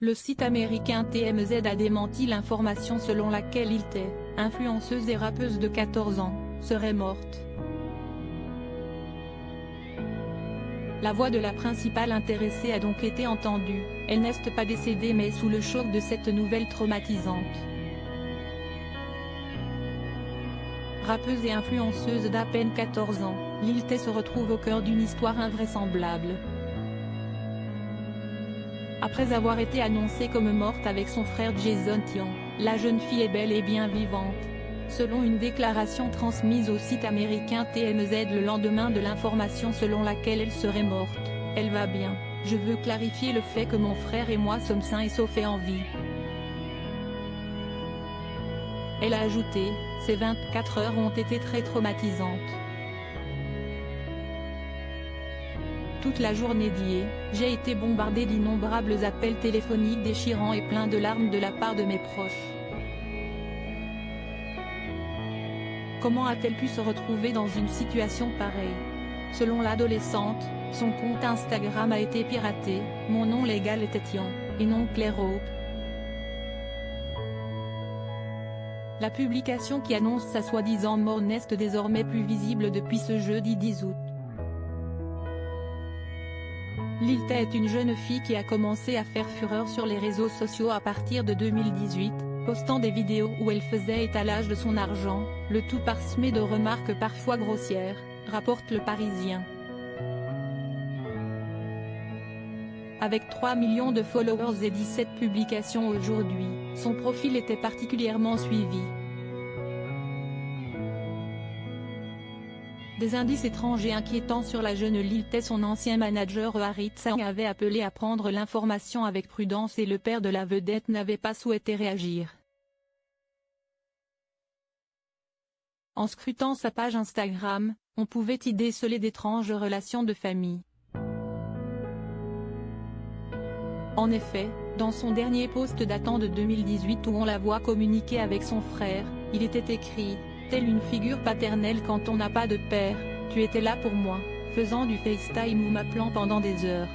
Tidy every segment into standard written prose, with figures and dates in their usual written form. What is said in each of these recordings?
Le site américain TMZ a démenti l'information selon laquelle Lil-Tay, influenceuse et rappeuse de 14 ans, serait morte. La voix de la principale intéressée a donc été entendue, elle n'est pas décédée mais sous le choc de cette nouvelle traumatisante. Rappeuse et influenceuse d'à peine 14 ans, Lil-Tay se retrouve au cœur d'une histoire invraisemblable. Après avoir été annoncée comme morte avec son frère Jason Tian, la jeune fille est bel et bien vivante. Selon une déclaration transmise au site américain TMZ le lendemain de l'information selon laquelle elle serait morte, « Elle va bien, je veux clarifier le fait que mon frère et moi sommes sains et saufs et en vie. » Elle a ajouté, « Ces 24 heures ont été très traumatisantes. Toute la journée d'hier, j'ai été bombardée d'innombrables appels téléphoniques déchirants et pleins de larmes de la part de mes proches. Comment a-t-elle pu se retrouver dans une situation pareille? Selon l'adolescente, son compte Instagram a été piraté, mon nom légal était Tian, et non Claire Hope. La publication qui annonce sa soi-disant mort n'est désormais plus visible depuis ce jeudi 10 août. Lil-Tay est une jeune fille qui a commencé à faire fureur sur les réseaux sociaux à partir de 2018, postant des vidéos où elle faisait étalage de son argent, le tout parsemé de remarques parfois grossières, rapporte Le Parisien. Avec 3 millions de followers et 17 publications aujourd'hui, son profil était particulièrement suivi. Des indices étranges et inquiétants sur la jeune Lil-Tay. Son ancien manager Harit Sang avait appelé à prendre l'information avec prudence et le père de la vedette n'avait pas souhaité réagir. En scrutant sa page Instagram, on pouvait y déceler d'étranges relations de famille. En effet, dans son dernier post datant de 2018 où on la voit communiquer avec son frère, il était écrit « Telle une figure paternelle quand on n'a pas de père, tu étais là pour moi, faisant du FaceTime ou m'appelant pendant des heures. »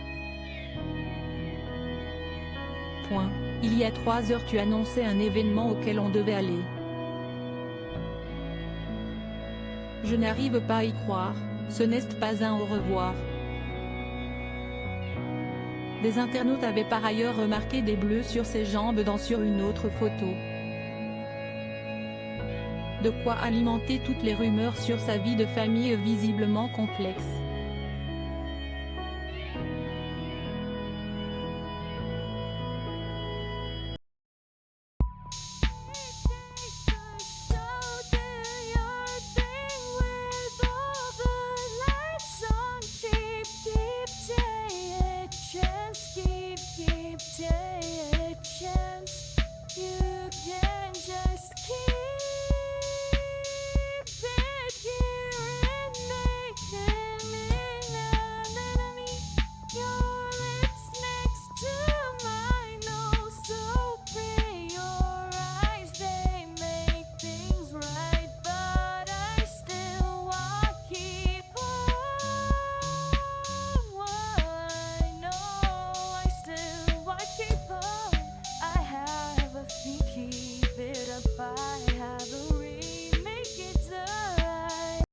Il y a 3 heures tu annonçais un événement auquel on devait aller. Je n'arrive pas à y croire, ce n'est pas un au revoir. Des internautes avaient par ailleurs remarqué des bleus sur ses jambes sur une autre photo. De quoi alimenter toutes les rumeurs sur sa vie de famille visiblement complexe.